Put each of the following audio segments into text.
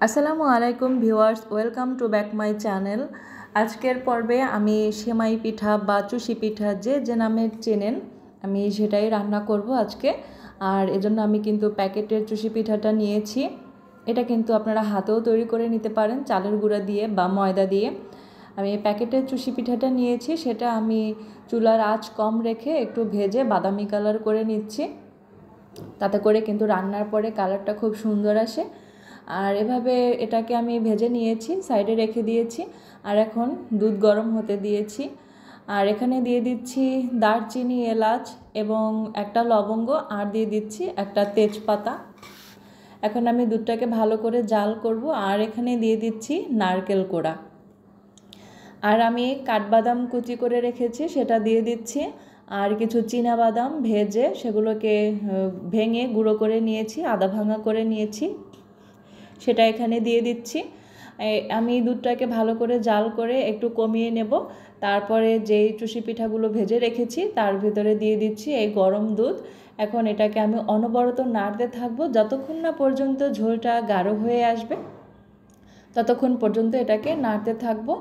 আসসালামু আলাইকুম viewers, welcome to back my channel. আজকের পর্বে আমি সেমাই পিঠা বা চুষি পিঠা যে নামে চেনেন আমি সেটাই রান্না করব আজকে। আর এজন্য আমি কিন্তু প্যাকেটের চুষি পিঠাটা নিয়েছি। এটা কিন্তু আপনারা হাতেও তৈরি করে নিতে পারেন, চালের গুঁড়া দিয়ে বা ময়দা দিয়ে। আমি প্যাকেটের চুষি পিঠাটা নিয়েছি, সেটা আমি চুলার আঁচ কম রেখে একটু ভেজে বাদামি কালার করে নিচ্ছি। তাতে করে কিন্তু রান্নার পরে কালারটা খুব সুন্দর আসে। আর এভাবে এটাকে আমি ভেজে নিয়েছি, সাইডে রেখে দিয়েছি। আর এখন দুধ গরম হতে দিয়েছি। আর এখানে দিয়ে দিচ্ছি দারচিনি, এলাচ এবং একটা লবঙ্গ, আর দিয়ে দিচ্ছি একটা তেজপাতা। এখন আমি দুধটাকে ভালো করে জাল করব। আর এখানে দিয়ে দিচ্ছি নারকেল কোড়া। আর আমি কাঠবাদাম কুচি করে রেখেছি, সেটা দিয়ে দিচ্ছি। আর কিছু চীনা বাদাম ভেজে সেগুলোকে ভেঙে গুঁড়ো করে নিয়েছি, আধা ভাঙা করে নিয়েছি, সেটা এখানে দিয়ে দিচ্ছি। আমি দুধটাকে ভালো করে জাল করে একটু কমিয়ে নেব। তারপরে যেই চুষি পিঠাগুলো ভেজে রেখেছি তার ভিতরে দিয়ে দিচ্ছি এই গরম দুধ। এখন এটাকে আমি অনবরত নাড়তে থাকবো যতক্ষণ না পর্যন্ত ঝোলটা গাঢ় হয়ে আসবে, ততক্ষণ পর্যন্ত এটাকে নাড়তে থাকবো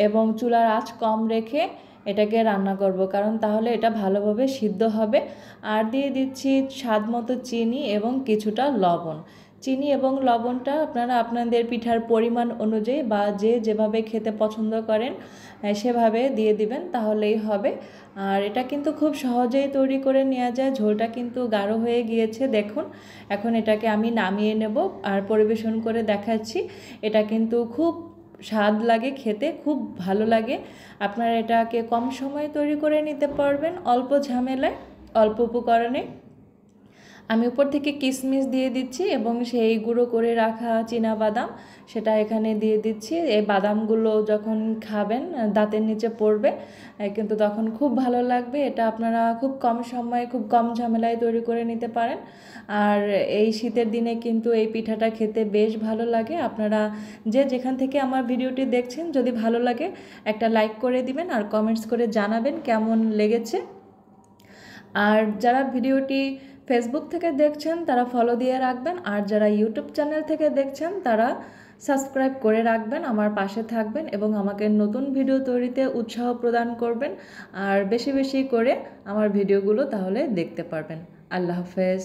এবং চুলার আঁচ কম রেখে এটাকে রান্না করব, কারণ তাহলে এটা ভালোভাবে সিদ্ধ হবে। আর দিয়ে দিচ্ছি স্বাদ মতো চিনি এবং কিছুটা লবণ। চিনি এবং লবণটা আপনারা আপনাদের পিঠার পরিমাণ অনুযায়ী বা যেভাবে খেতে পছন্দ করেন সেভাবে দিয়ে দিবেন, তাহলেই হবে। আর এটা কিন্তু খুব সহজেই তৈরি করে নেওয়া যায়। ঝোলটা কিন্তু গাঢ় হয়ে গিয়েছে দেখুন। এখন এটাকে আমি নামিয়ে নেব আর পরিবেশন করে দেখাচ্ছি। এটা কিন্তু খুব স্বাদ লাগে, খেতে খুব ভালো লাগে। আপনারা এটাকে কম সময়ে তৈরি করে নিতে পারবেন, অল্প ঝামেলায়, অল্প উপকরণে। আমি উপর থেকে কিশমিশ দিয়ে দিচ্ছি এবং সেই গুঁড়ো করে রাখা চীনা বাদাম সেটা এখানে দিয়ে দিচ্ছি। এই বাদামগুলো যখন খাবেন দাঁতের নিচে পড়বে, কিন্তু তখন খুব ভালো লাগবে। এটা আপনারা খুব কম সময়ে খুব কম ঝামেলায় তৈরি করে নিতে পারেন। আর এই শীতের দিনে কিন্তু এই পিঠাটা খেতে বেশ ভালো লাগে। আপনারা যেখান থেকে আমার ভিডিওটি দেখছেন, যদি ভালো লাগে একটা লাইক করে দিবেন আর কমেন্টস করে জানাবেন কেমন লেগেছে। আর যারা ভিডিওটি ফেসবুক থেকে দেখছেন তারা ফলো দিয়ে রাখবেন, আর যারা ইউটিউব চ্যানেল থেকে দেখছেন তারা সাবস্ক্রাইব করে রাখবেন, আমার পাশে থাকবেন এবং আমাকে নতুন ভিডিও তৈরিতে উৎসাহ প্রদান করবেন। আর বেশি বেশি করে আমার ভিডিওগুলো তাহলে দেখতে পারবেন। আল্লাহ হাফেজ।